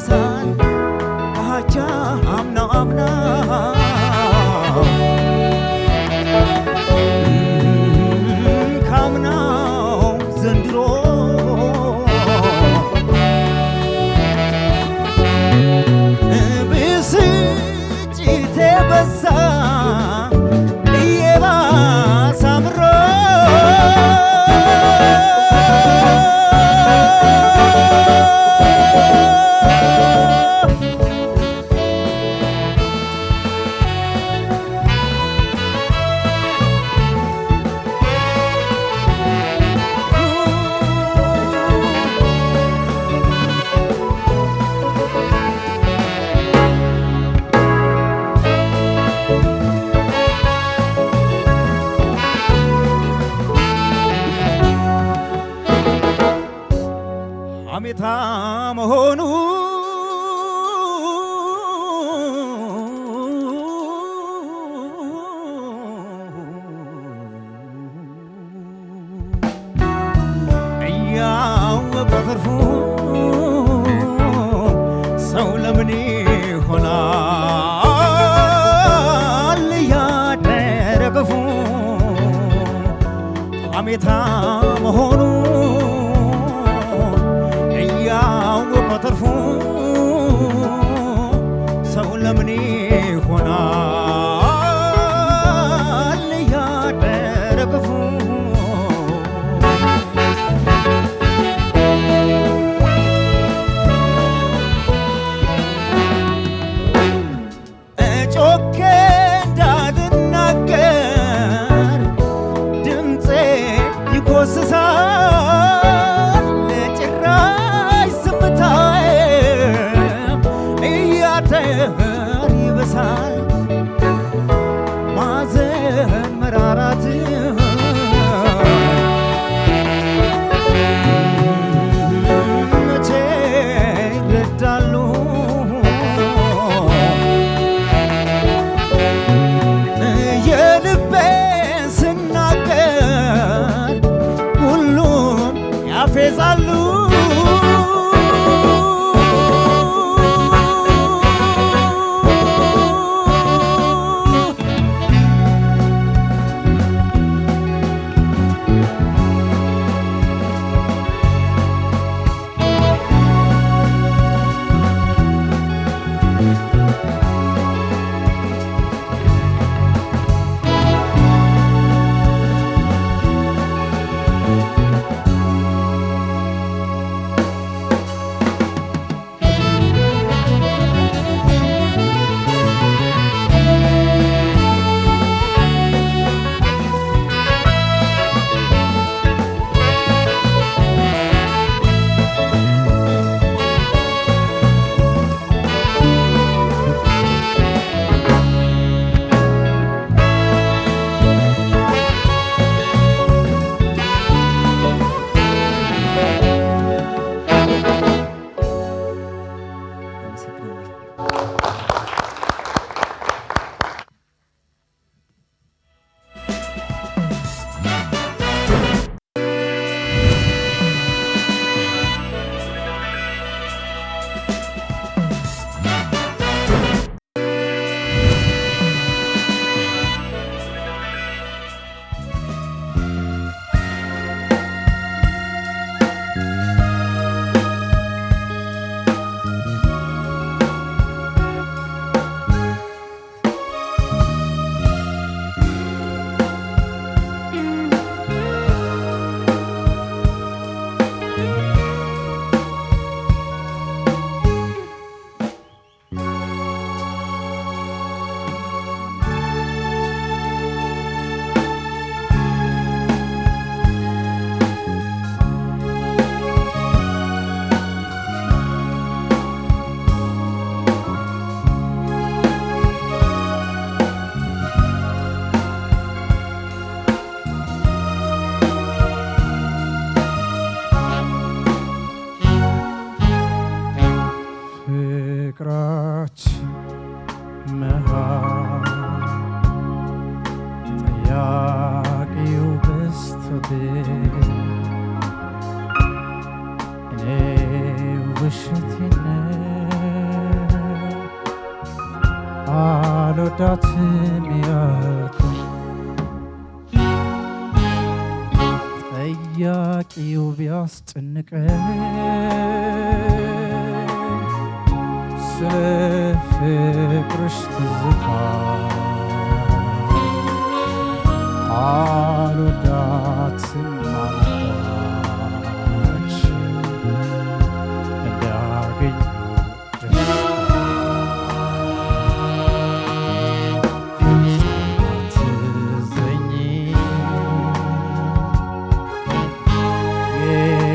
ይበሳል አቻ አምና ካምናው ዘንድሮ ብስጭቴ በዛ እየባሰ አምሮ ሐሜታ መሆኑ እያወቀ ተርፎ ሰው ለምን ይሆናል እያደረ ክፉ ሐሜታ መሆኑ ያወቀ ተርፎ ሰው ለምን ይሆናል እያደረ ክፉ ጮኬ እንዳልናገር ድምፄ ይኮስሳል ይበሳል ማዘን መራራት መቼ ይረዳሉ የልቤን ስናገር ሁሉም ያፌዛሉ አልወዳትም ያልኩኝ ጠያቂው ቢያስጨንቀኝ ስለ ፍቅርሽ ትዝታ አልወዳትም አልኳች እንዳገኙ ትዘኝ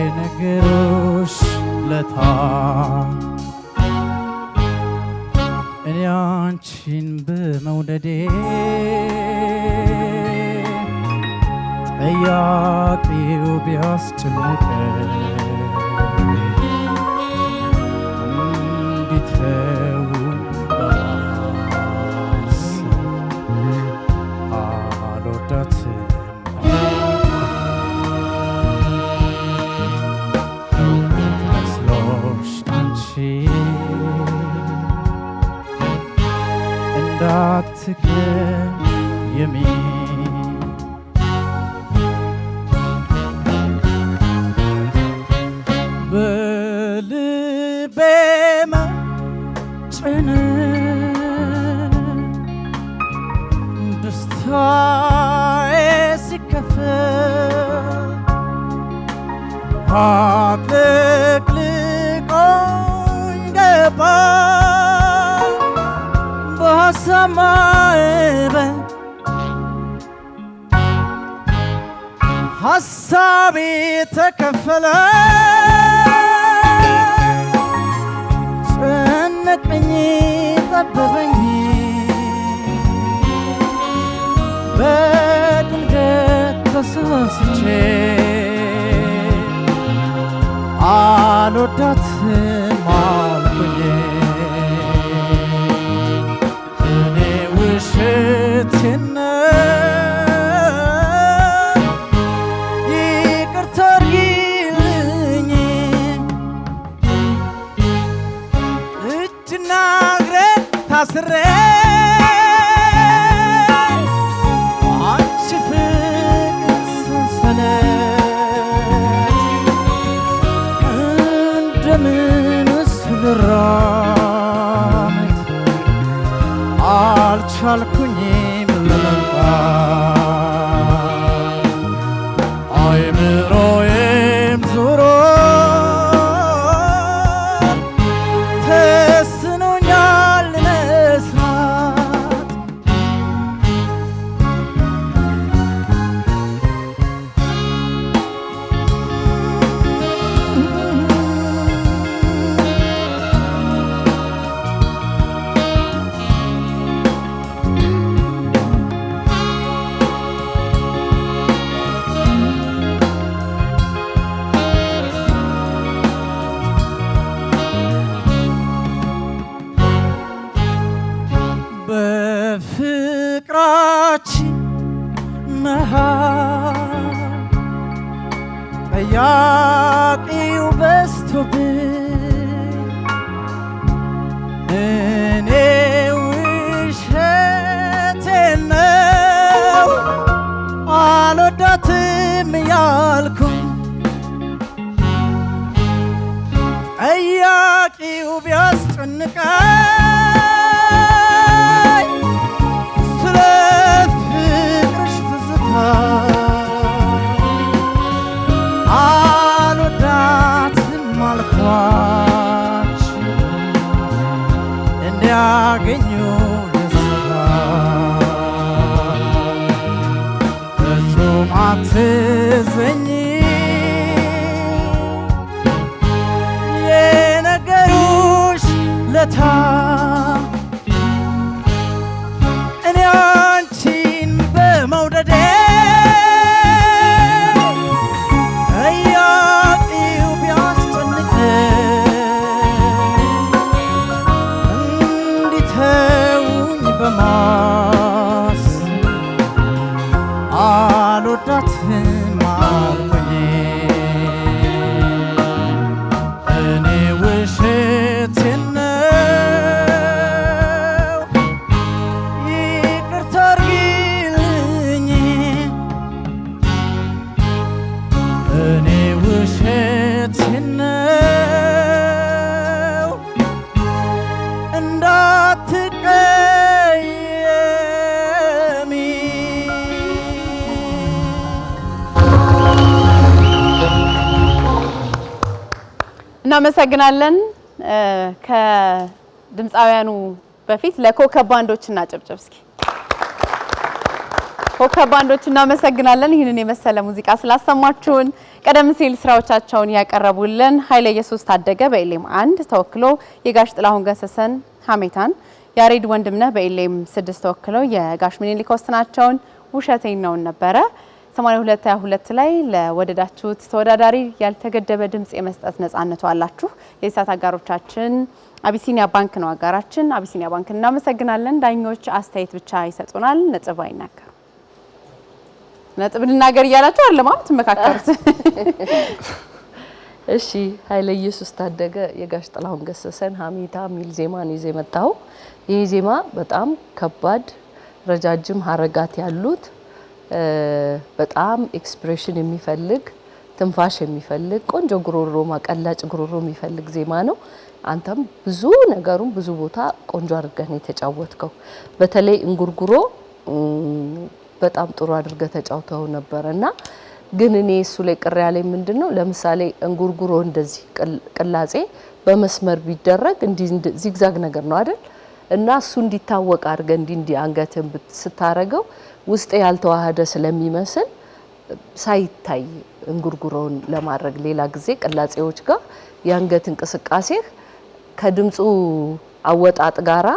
የነገሮች ለታ እኔ አንቺን በመውደዴ ጠያቂው ቢያስጨንቀኝ እንዲተውን በማሰብ አልወዳትም መስሎሽ አንቺ እንዳትቀየሚ በልቤ መጨነቅ ደስታዬ ሲከፈል አጥልቅልቆኝ ገባ በሀሳብ ማዕበል ሀሳቤ ተከፈለ ጨነቀኝ ጠበበኝ በድንገት ተሳስቼ አልወዳትም አልኩኝ እኔ ውሸቴን ይቅርታ አድርጊልኝ እጅና እግሬ ታስሬ አንቺ ፍቅር ሰንሰለት እንደምንስ ልራመድ አልቻልኩኝም ለመምጣት አይምሮዬም ዞሮ ተስኖኛል መስራት በፍቅራችን መሃል ጠያቂው በዝቶብኝ እኔ ውሸቴን ነው አልወዳትም ያልኩኝ ጠያቂው ቢያስጨንቀኝ ስለ ፍቅርሽ ትዝታ አልወዳትም አልኳች እንዲያገኙ ደስታ ፍጹም አትዘኝ የነገሮች ለታ እኔ አንቺን በመውደዴ ጠያቂው ቢያስጨንቀኝ እንዲተውኝ በማሰብ አልወዳትም አልኩኝ እኔ ውሸቴን ነው እናመሰግናለን። ከድምፃውያኑ በፊት ለኮከብ ባንዶችና ጨብጨብ እስኪ ኮከብ ባንዶች እናመሰግናለን። ይህንን የመሰለ ሙዚቃ ስላሰማችሁን። ቀደም ሲል ስራዎቻቸውን ያቀረቡልን ኃይለ ኢየሱስ ታደገ በኤሌም 1 ተወክሎ የጋሽ ጥላሁን ገሰሰን ሀሜታን፣ ያሬድ ወንድምነህ በኤሌም 6 ተወክለው የጋሽ ምኒልክ ወስናቸውን ውሸቴን ነውን ነበረ። 8222 ላይ ለወደዳችሁት ተወዳዳሪ ያልተገደበ ድምጽ የመስጠት ነጻነቱ አላችሁ። የኢሳት አጋሮቻችን አቢሲኒያ ባንክ ነው አጋራችን። አቢሲኒያ ባንክ እናመሰግናለን። ዳኞች አስተያየት ብቻ ይሰጡናል፣ ነጥብ አይናገሩ። ነጥብ ልናገር እያላችሁ አለማም ተመካከሩት። እሺ ኃይለ ኢየሱስ ታደገ የጋሽ ጥላሁን ገሰሰን ሀሜታ ሚል ዜማን ይዘ መጣው። ይህ ዜማ በጣም ከባድ ረጃጅም ሀረጋት ያሉት በጣም ኤክስፕሬሽን የሚፈልግ ትንፋሽ የሚፈልግ ቆንጆ ጉሮሮ ማቀላጭ ጉሮሮ የሚፈልግ ዜማ ነው። አንተም ብዙ ነገሩን ብዙ ቦታ ቆንጆ አድርገህ ነው የተጫወትከው። በተለይ እንጉርጉሮ በጣም ጥሩ አድርገህ ተጫውተው ነበርና ግን እኔ እሱ ላይ ቅር ያለኝ ምንድነው ለምሳሌ እንጉርጉሮ እንደዚህ ቅላጼ በመስመር ቢደረግ እንዲህ ዚግዛግ ነገር ነው አይደል? እና እሱ እንዲታወቅ አድርገህ እንዲህ አንገትን ስታረገው ውስጥ ያልተዋሃደ ስለሚመስል ሳይታይ እንጉርጉሮን ለማድረግ ሌላ ጊዜ ቅላጼዎች ጋር የአንገት እንቅስቃሴ ከድምጹ አወጣጥ ጋራ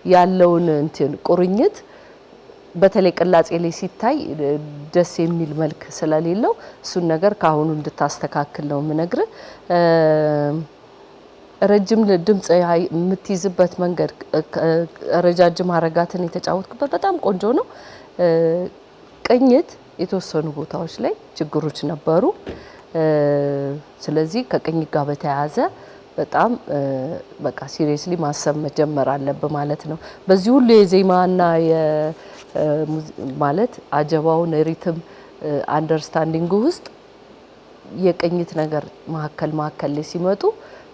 ያለውን እንትን ቁርኝት በተለይ ቅላጼ ላይ ሲታይ ደስ የሚል መልክ ስለሌለው እሱን ነገር ካሁኑ እንድታስተካክል ነው የምነግርህ። ረጅም ድምጽ የምትይዝበት መንገድ ረጃጅም ሀረጋትን የተጫወትክበት በጣም ቆንጆ ነው። ቅኝት የተወሰኑ ቦታዎች ላይ ችግሮች ነበሩ። ስለዚህ ከቅኝት ጋር በተያያዘ በጣም በቃ ሲሪየስሊ ማሰብ መጀመር አለብህ ማለት ነው። በዚህ ሁሉ የዜማና ማለት አጀባውን ሪትም አንደርስታንዲንግ ውስጥ የቅኝት ነገር መሀከል ላይ ሲመጡ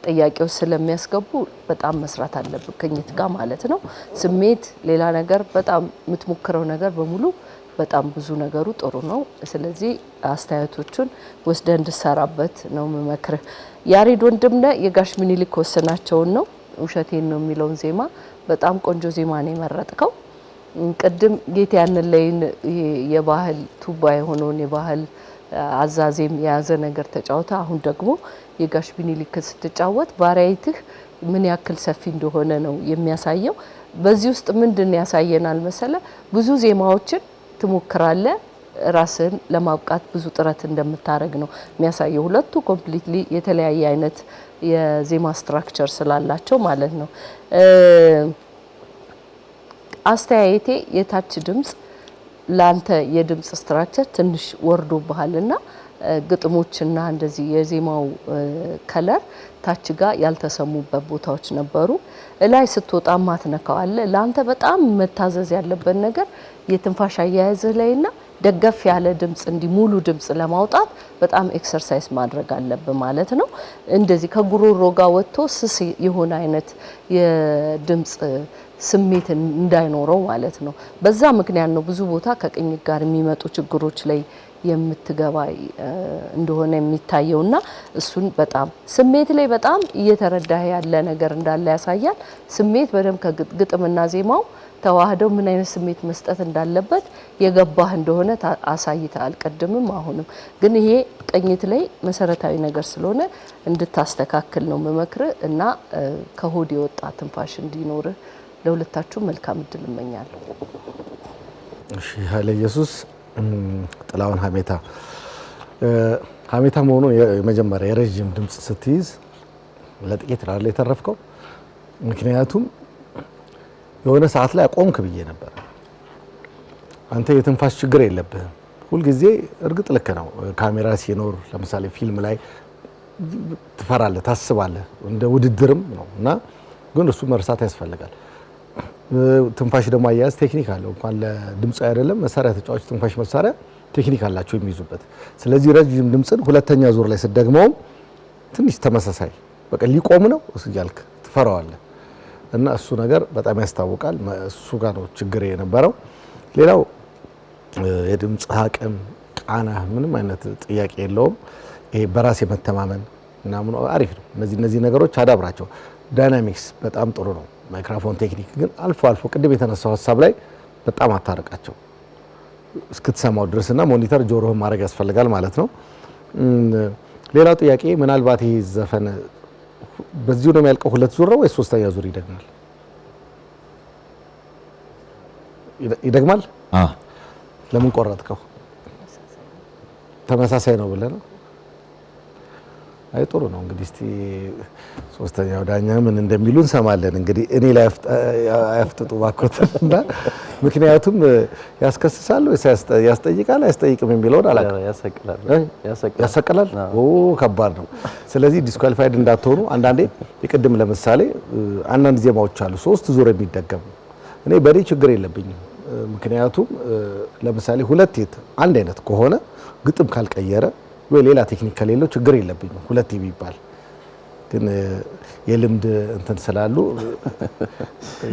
ጥያቄዎች ስለሚያስገቡ በጣም መስራት አለብህ ቅኝት ጋር ማለት ነው። ስሜት ሌላ ነገር በጣም የምትሞክረው ነገር በሙሉ በጣም ብዙ ነገሩ ጥሩ ነው። ስለዚህ አስተያየቶቹን ወስደህ እንድሰራበት ነው የምመክርህ። ያሬድ ወንድምነህ የጋሽ ምኒልክ ወስናቸውን ነው ውሸቴን ነው የሚለውን ዜማ በጣም ቆንጆ ዜማ ነው የመረጥከው። ቅድም ጌት ያንን ላይ የባህል ቱባ የሆነውን የባህል አዛዜም የያዘ ነገር ተጫውታ አሁን ደግሞ የጋሽ ምኒልክ ስትጫወት ቫራይቲህ ምን ያክል ሰፊ እንደሆነ ነው የሚያሳየው። በዚህ ውስጥ ምንድን ያሳየናል መሰለ ብዙ ዜማዎችን ትሞክራለህ ራስን ለማብቃት ብዙ ጥረት እንደምታረግ ነው የሚያሳየው። ሁለቱ ኮምፕሊትሊ የተለያየ አይነት የዜማ ስትራክቸር ስላላቸው ማለት ነው። አስተያየቴ የታች ድምጽ ላንተ የድምጽ ስትራክቸር ትንሽ ወርዶብሃልና ግጥሞችና እንደዚህ የዜማው ከለር ታች ጋር ያልተሰሙበት ቦታዎች ነበሩ። ላይ ስትወጣ ማትነካዋለ ላንተ በጣም መታዘዝ ያለበት ነገር የትንፋሽ አያያዝህ ላይና ደገፍ ያለ ድምጽ እንዲህ ሙሉ ድምጽ ለማውጣት በጣም ኤክሰርሳይዝ ማድረግ አለብህ ማለት ነው። እንደዚህ ከጉሮሮ ጋር ወጥቶ ስስ የሆነ አይነት የድምጽ ስሜት እንዳይኖረው ማለት ነው። በዛ ምክንያት ነው ብዙ ቦታ ከቅኝት ጋር የሚመጡ ችግሮች ላይ የምትገባ እንደሆነ የሚታየውና እሱን በጣም ስሜት ላይ በጣም እየተረዳህ ያለ ነገር እንዳለ ያሳያል። ስሜት በደንብ ከግጥምና ዜማው ተዋህደው ምን አይነት ስሜት መስጠት እንዳለበት የገባህ እንደሆነ አሳይተሃል ቅድምም አሁንም። ግን ይሄ ቅኝት ላይ መሰረታዊ ነገር ስለሆነ እንድታስተካክል ነው መመክር እና ከሆድ የወጣ ትንፋሽ እንዲኖርህ ለሁለታችሁ መልካም እድል እመኛለሁ። እሺ ኃይለ ኢየሱስ ጥላሁን ሀሜታ መሆኑ የመጀመሪያ የረጅም ድምጽ ስትይዝ ለጥቂት ላለ የተረፍከው ምክንያቱም የሆነ ሰዓት ላይ አቆምክ ብዬ ነበር። አንተ የትንፋሽ ችግር የለብህም ሁልጊዜ። እርግጥ ልክ ነው ካሜራ ሲኖር ለምሳሌ ፊልም ላይ ትፈራለህ ታስባለህ እንደ ውድድርም ነው እና ግን እሱ መርሳት ያስፈልጋል። ትንፋሽ ደግሞ አያያዝ ቴክኒክ አለው። እንኳን ለድምጽ አይደለም መሳሪያ ተጫዋች ትንፋሽ መሳሪያ ቴክኒክ አላቸው የሚይዙበት። ስለዚህ ረጅም ድምጽን ሁለተኛ ዙር ላይ ስደግመው ትንሽ ተመሳሳይ በቃ ሊቆም ነው እያልክ ትፈራዋለህ እና እሱ ነገር በጣም ያስታውቃል። እሱ ጋር ነው ችግር የነበረው። ሌላው የድምጽ አቅም ቃና ምንም አይነት ጥያቄ የለውም። ይሄ በራስ የመተማመን ምናምን አሪፍ ነው። እነዚህ ነገሮች አዳብራቸው። ዳይናሚክስ በጣም ጥሩ ነው። ማይክሮፎን ቴክኒክ ግን አልፎ አልፎ ቅድም የተነሳው ሀሳብ ላይ በጣም አታርቃቸው እስክትሰማው ድረስና ሞኒተር ጆሮህን ማድረግ ያስፈልጋል ማለት ነው። ሌላው ጥያቄ ምናልባት ይሄ ዘፈን በዚሁ ነው የሚያልቀው 2 ዙር ነው ወይስ 3ኛ ዙር ይደግማል? ይደግማል? ለምን ቆረጥከው? ተመሳሳይ ነው ብለህ ነው? አይ ጥሩ ነው እንግዲህ እስቲ 3ኛው ዳኛ ምን እንደሚሉ እንሰማለን። እንግዲህ እኔ ላይ አያፍጥጡ ባኮትና ምክንያቱም ያስከስሳል ወይስ ያስጠይቃል አያስጠይቅም የሚለውን ያሰቅላል። ኦ ከባድ ነው። ስለዚህ ዲስኳሊፋይድ እንዳትሆኑ። አንዳንዴ ይቅድም ለምሳሌ አንዳንድ ዜማዎች አሉ 3 ዙር የሚደገሙ እኔ በኔ ችግር የለብኝም። ምክንያቱም ለምሳሌ 2 አንድ አይነት ከሆነ ግጥም ካልቀየረ ወይ ሌላ ቴክኒክ ከሌለው ችግር የለብኝም 2 የሚባል ግን የልምድ እንትን ስላሉ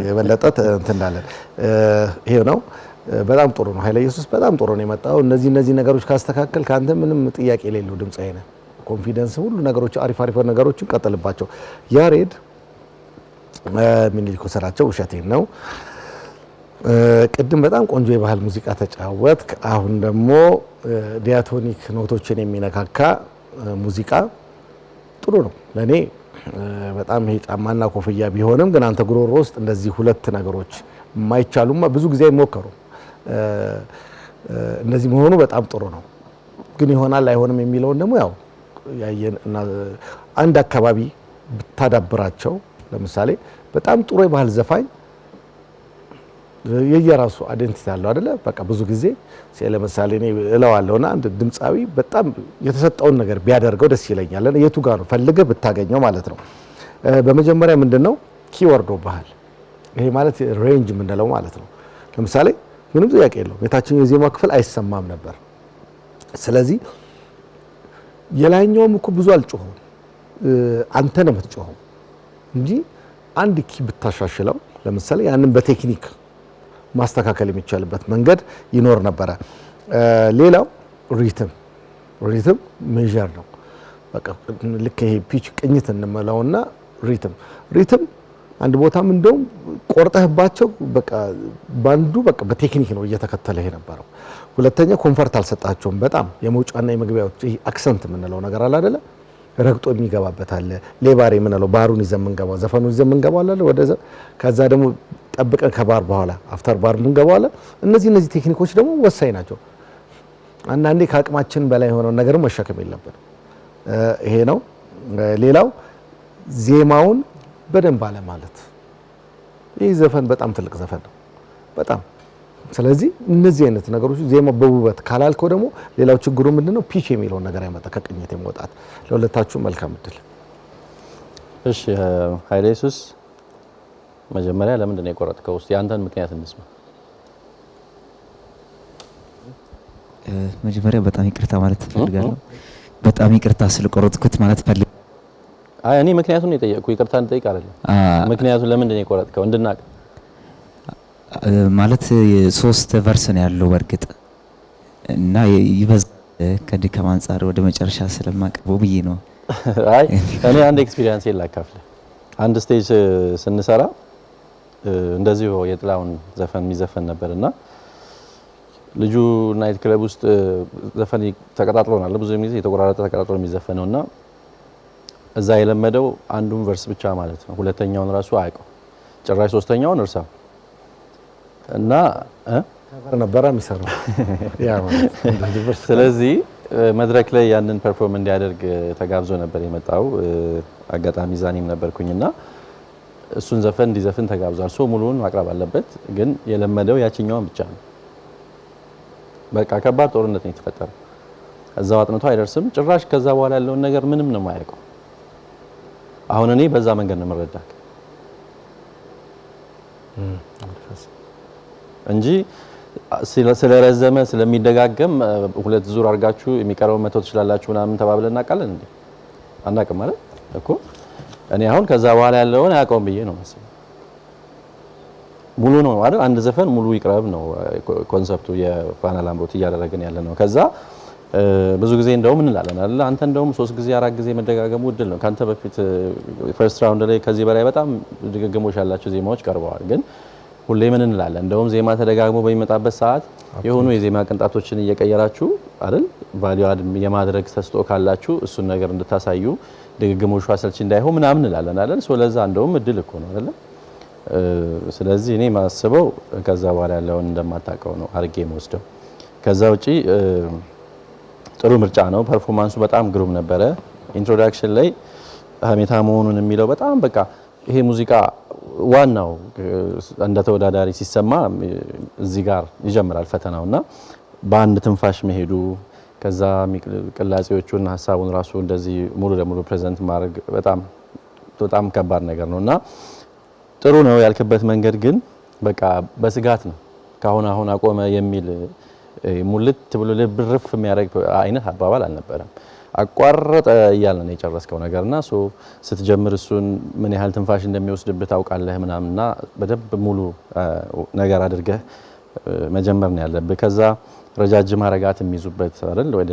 የበለጠ እንትን እንዳለን ይሄ ነው። በጣም ጥሩ ነው ኃይለ ኢየሱስ በጣም ጥሩ ነው የመጣው። እነዚህ ነገሮች ካስተካከል ካንተ ምንም ጥያቄ የሌለው ድምጽ አይነ ኮንፊደንስ ሁሉ ነገሮች አሪፍ ነገሮችን ቀጥልባቸው። ያሬድ ምኒልክ ሰራቸው ውሸቴን ነው። ቅድም በጣም ቆንጆ የባህል ሙዚቃ ተጫወትክ። አሁን ደግሞ ዲያቶኒክ ኖቶችን የሚነካካ ሙዚቃ ጥሩ ነው ለኔ በጣም ይሄ ጫማና ኮፍያ ቢሆንም ግን አንተ ጉሮሮ ውስጥ እንደዚህ 2 ነገሮች የማይቻሉማ ብዙ ጊዜ አይሞከሩም። እንደዚህ መሆኑ በጣም ጥሩ ነው። ግን ይሆናል አይሆንም የሚለውን ደግሞ ያው ያየን እና አንድ አካባቢ ብታዳብራቸው ለምሳሌ በጣም ጥሩ የባህል ዘፋኝ የየራሱ አይደንቲቲ ያለው አይደለ? በቃ ብዙ ጊዜ ለምሳሌ እኔ እለዋለሁና አንድ ድምጻዊ በጣም የተሰጠውን ነገር ቢያደርገው ደስ ይለኛል። የቱ ጋር ነው ፈልገህ ብታገኘው ማለት ነው። በመጀመሪያ ምንድነው ኪወርዶ ባህል ይሄ ማለት ሬንጅ የምንለው ማለት ነው። ለምሳሌ ምንም ጥያቄ የለውም የታችኛው የዜማ ክፍል አይሰማም ነበር። ስለዚህ የላይኛውም እኮ ብዙ አልጮህም አንተ ነው የምትጮኸው እንጂ አንድ ኪ ብታሻሽለው ለምሳሌ ያንን በቴክኒክ ማስተካከል የሚቻልበት መንገድ ይኖር ነበረ። ሌላው ሪትም ሜዠር ነው። በቃ ልክ ይሄ ፒች ቅኝት እንመለውና ሪትም አንድ ቦታም እንደውም ቆርጠህባቸው በቃ ባንዱ በቃ በቴክኒክ ነው እየተከተለ ይሄ ነበረው። ሁለተኛ ኮንፈርት አልሰጣቸውም በጣም የመውጫና የመግቢያዎች ይሄ አክሰንት የምንለው ነገር አለ አይደለ? ረግጦ የሚገባበት አለ። ሌባሬ የምንለው ባሩን ይዘን የምንገባው ዘፈኑን ይዘን የምንገባው አለ ወደዛ ከዛ ደግሞ ጠብቀን ከባር በኋላ አፍተር ባር የምንገባው አለ። እነዚህ ቴክኒኮች ደግሞ ወሳኝ ናቸው። አንዳንዴ ከአቅማችን በላይ የሆነውን ነገር መሸከም የለብንም። ይሄ ነው። ሌላው ዜማውን በደንብ አለ ማለት ይህ ዘፈን በጣም ትልቅ ዘፈን ነው በጣም። ስለዚህ እነዚህ አይነት ነገሮች ዜማ በውበት ካላልከው ደግሞ ሌላው ችግሩ ምንድነው ፒች የሚለውን ነገር ያመጣ ከቅኝት የመውጣት። ለሁለታችሁ መልካም እድል። እሺ ኃይለ ኢየሱስ መጀመሪያ ለምንድን ነው የቆረጥከው? እስቲ ያንተን ምክንያት እንስማ። መጀመሪያ በጣም ይቅርታ ማለት ፈልጋለሁ። በጣም ይቅርታ ስለቆረጥኩት ማለት ፈልጋለሁ። አይ እኔ ምክንያቱን ነው የጠየቅኩ ይቅርታ እንጠይቅ አይደለም። ምክንያቱም ለምንድን ነው የቆረጥከው እንድናቅ ማለት 3 ቨርስ ነው ያለው በርግጥ እና ይበዛ ከድካም አንፃር ወደ መጨረሻ ስለማቀርበው ብዬ ነው። አይ እኔ አንድ ኤክስፒሪየንስ የላካፍለ አንድ ስቴጅ ስንሰራ እንደዚህ የጥላውን ዘፈን የሚዘፈን ነበርና ልጁ ናይት ክለብ ውስጥ ዘፈን ተቀጣጥሎናል። ብዙ ጊዜ የተቆራረጠ ተቀጣጥሎ የሚዘፈነውና እዛ የለመደው አንዱን ቨርስ ብቻ ማለት ነው። ሁለተኛውን ራሱ አያውቀው ጭራሽ ሶስተኛውን እርሳው እና ነበር የሚሰራው ያ ማለት። ስለዚህ መድረክ ላይ ያንን ፐርፎርም እንዲያደርግ ተጋብዞ ነበር የመጣው። አጋጣሚ ዛኔም ነበርኩኝና እሱን ዘፈን እንዲዘፍን ተጋብዟል። ሶ ሙሉውን ማቅረብ አለበት፣ ግን የለመደው ያቺኛውን ብቻ ነው። በቃ ከባድ ጦርነት ነው የተፈጠረው። እዛው አጥንቶ አይደርስም ጭራሽ። ከዛ በኋላ ያለውን ነገር ምንም ነው የማያውቀው። አሁን እኔ በዛ መንገድ ነው የምረዳው እንጂ ስለረዘመ ስለሚደጋገም 2 ዙር አድርጋችሁ የሚቀርበው መተው ትችላላችሁ ምናምን ተባብለን እናውቃለን እንዴ? አናውቅም ማለት እኮ። እኔ አሁን ከዛ በኋላ ያለውን አያውቀውም ብዬ ነው ማለት ሙሉ ነው አይደል? አንድ ዘፈን ሙሉ ይቅረብ ነው ኮንሰፕቱ የፋና ላምሮት እያደረግን ያለ ነው። ከዛ ብዙ ጊዜ እንደውም እንላለን አይደል አንተ እንደውም 3 ጊዜ 4 ጊዜ መደጋገሙ እድል ነው ካንተ በፊት ፈርስት ራውንድ ላይ ከዚህ በላይ በጣም ድግግሞሽ ያላቸው ዜማዎች ቀርበዋል ግን ሁሌ ምን እንላለን እንደውም ዜማ ተደጋግሞ በሚመጣበት ሰዓት የሆኑ የዜማ ቅንጣቶችን እየቀየራችሁ አይደል ቫልዩ አድ የማድረግ ተስጦ ካላችሁ እሱን ነገር እንድታሳዩ ድግግሞሹ አሰልቺ እንዳይሆን ምናምን እንላለን አይደል ሶ ለዛ እንደውም እድል እኮ ነው አይደል ስለዚህ እኔ ማስበው ከዛ በኋላ ያለውን እንደማታውቀው ነው አርጌ የምወስደው ከዛ ውጪ ጥሩ ምርጫ ነው ፐርፎርማንሱ በጣም ግሩም ነበረ ኢንትሮዳክሽን ላይ ሀሜታ መሆኑን የሚለው በጣም በቃ ይሄ ሙዚቃ ዋናው እንደ ተወዳዳሪ ሲሰማ እዚህ ጋር ይጀምራል ፈተናውና በአንድ ትንፋሽ መሄዱ ከዛ ቅላጼዎቹና ሐሳቡን ራሱ እንደዚህ ሙሉ ለሙሉ ፕሬዘንት ማድረግ በጣም ከባድ ነገር ነውና ጥሩ ነው ያልከበት መንገድ ግን በቃ በስጋት ነው ካሁን አሁን አቆመ የሚል ሙልት ብሎ ልብርፍ የሚያደርግ አይነት አባባል አልነበረም አቋረጠ እያለ ነው የጨረስከው ነገርና ሶ ስትጀምር እሱን ምን ያህል ትንፋሽ እንደሚወስድብህ ታውቃለህ ምናምንና በደብ ሙሉ ነገር አድርገህ መጀመር ነው ያለብህ ከዛ ረጃጅም አረጋት የሚይዙበት አይደል ወደ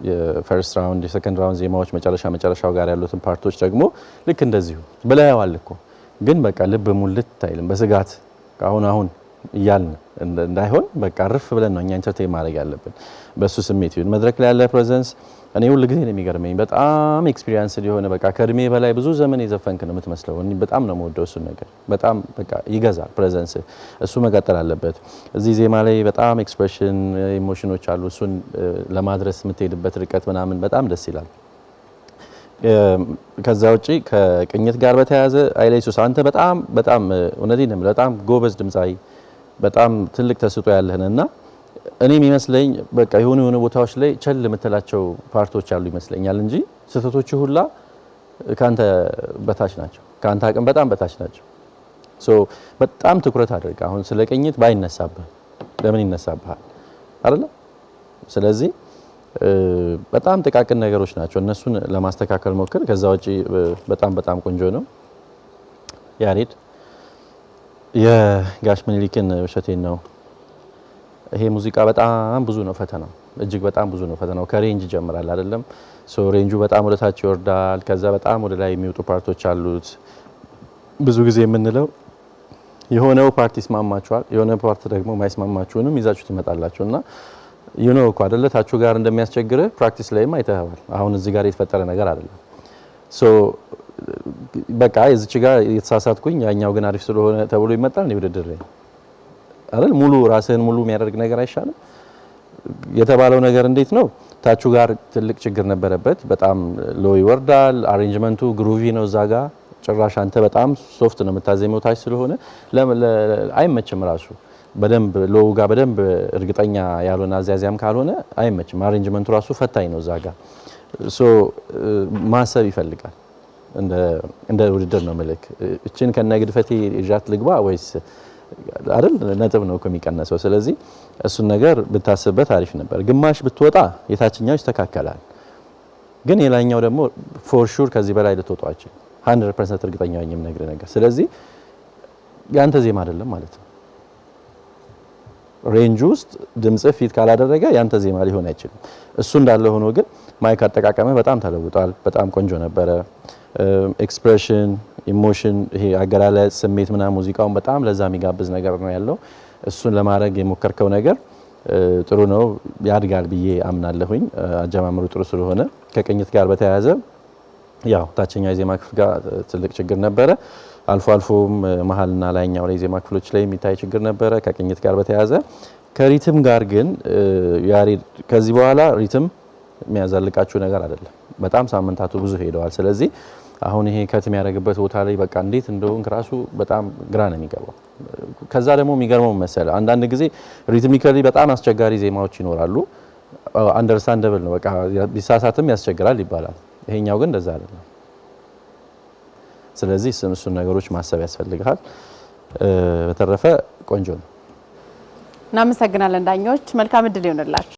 የፈርስት ራውንድ የሰከንድ ራውንድ ዜማዎች መጨረሻው ጋር ያሉትን ፓርቶች ደግሞ ልክ እንደዚሁ ብለያዋል እኮ ግን በቃ ልብ ሙልት አይልም በስጋት አሁን እያልን እንዳይሆን በቃ ርፍ ብለን ነው እኛ ኢንተርቴይን ማድረግ ያለብን በሱ ስሜት ይሁን መድረክ ላይ ያለ ፕሬዘንስ እኔ ሁሉ ጊዜ ነው የሚገርመኝ በጣም ኤክስፒሪየንስ ሊሆነ በቃ ከእድሜ በላይ ብዙ ዘመን የዘፈንክ ነው የምትመስለው እኔ በጣም ነው የምወደው እሱ ነገር በጣም በቃ ይገዛል ፕሬዘንስ እሱ መቀጠል አለበት እዚህ ዜማ ላይ በጣም ኤክስፕሬሽን ኢሞሽኖች አሉ እሱን ለማድረስ የምትሄድበት ርቀት ምናምን በጣም ደስ ይላል ከዛ ውጪ ከቅኝት ጋር በተያያዘ አይለይሱስ አንተ በጣም እውነቴን ነው በጣም ጎበዝ ድምጻይ በጣም ትልቅ ተስጦ ያለህና እኔ የሚመስለኝ በቃ የሆነ ቦታዎች ላይ ቸል የምትላቸው ፓርቶች አሉ ይመስለኛል እንጂ ስህተቶቹ ሁላ ካንተ በታች ናቸው ካንተ አቅም በጣም በታች ናቸው ሶ በጣም ትኩረት አድርግ አሁን ስለ ቅኝት ባይነሳብህ ለምን ይነሳብሃል አይደል ስለዚህ በጣም ጥቃቅን ነገሮች ናቸው እነሱን ለማስተካከል ሞክር ከዛ ውጪ በጣም ቆንጆ ነው ያሬድ የጋሽ ምኒልክን ውሸቴን ነው ይሄ ሙዚቃ በጣም ብዙ ነው ፈተናው እጅግ በጣም ብዙ ነው ፈተናው ከሬንጅ ይጀምራል አይደለም ሶ ሬንጁ በጣም ወደ ታች ይወርዳል ከዛ በጣም ወደ ላይ የሚወጡ ፓርቶች አሉት ብዙ ጊዜ የምንለው የሆነው ፓርት ይስማማችኋል የሆነ ፓርት ደግሞ ማይስማማችሁንም ይዛችሁ ትመጣላችሁና እኮ አይደለ ታቹ ጋር እንደሚያስቸግር ፕራክቲስ ላይም አይተኸዋል አሁን እዚህ ጋር የተፈጠረ ነገር አይደለም ሶ በቃ እዚች ጋር የተሳሳትኩኝ ያኛው ግን አሪፍ ስለሆነ ተብሎ ይመጣል ነው ውድድር ላይ አይደል ሙሉ ራስህን ሙሉ የሚያደርግ ነገር አይሻልም የተባለው ነገር እንዴት ነው ታቹ ጋር ትልቅ ችግር ነበረበት በጣም ሎ ይወርዳል አሬንጅመንቱ ግሩቪ ነው እዛ ጋር ጭራሽ አንተ በጣም ሶፍት ነው የምታዘመው ታች ስለሆነ አይመችም ራሱ በደንብ ሎው ጋር በደንብ እርግጠኛ ያልሆነ አዛዚያም ካልሆነ አይመችም አሬንጅመንቱ ራሱ ፈታኝ ነው እዛ ጋር ሶ ማሰብ ይፈልጋል እንደ ውድድር ነው መልክ እቺን ከነግድፈቴ ይዣት ልግባ ወይስ አይደል ነጥብ ነው ከሚቀነሰው ስለዚህ እሱን ነገር ብታስብበት አሪፍ ነበር ግማሽ ብትወጣ የታችኛው ይስተካከላል ግን የላኛው ደግሞ ፎር ሹር ከዚህ በላይ ልትወጣው 100% እርግጠኛ ነኝ ነገር ስለዚህ ያንተ ዜማ አይደለም ማለት ነው ሬንጅ ውስጥ ድምጽ ፊት ካላደረገ ያንተ ዜማ ሊሆን አይችልም እሱ እንዳለ ሆኖ ግን ማይክ አጠቃቀመ በጣም ተለውጧል በጣም ቆንጆ ነበረ ኤክስፕሬሽን ኢሞሽን ይሄ አገላለጽ ስሜት ምና ሙዚቃውን በጣም ለዛ የሚጋብዝ ነገር ነው ያለው እሱን ለማድረግ የሞከርከው ነገር ጥሩ ነው ያድጋል ብዬ አምናለሁኝ አጀማምሩ ጥሩ ስለሆነ ከቅኝት ጋር በተያያዘ ያው ታችኛው የዜማ ክፍል ጋር ትልቅ ችግር ነበረ አልፎም መሐልና ላይኛው ላይ ዜማ ክፍሎች ላይ የሚታይ ችግር ነበረ ከቅኝት ጋር በተያያዘ ከሪትም ጋር ግን ያሬድ ከዚህ በኋላ ሪትም የሚያዘልቃችሁ ነገር አይደለም በጣም ሳምንታቱ ብዙ ሄደዋል ስለዚህ አሁን ይሄ ከትም ያደረግበት ቦታ ላይ በቃ እንዴት እንደሆንክ ራሱ በጣም ግራ ነው የሚገባው ከዛ ደግሞ የሚገርመው መሰለ አንዳንድ ጊዜ ሪትሚካሊ በጣም አስቸጋሪ ዜማዎች ይኖራሉ አንደርስታንደብል ነው በቃ ቢሳሳትም ያስቸግራል ይባላል ይሄኛው ግን እንደዛ አይደለም ስለዚህ እሱን ነገሮች ማሰብ ያስፈልጋል በተረፈ ቆንጆ ነው እናመሰግናለን ዳኞች መልካም እድል ይሆንላችሁ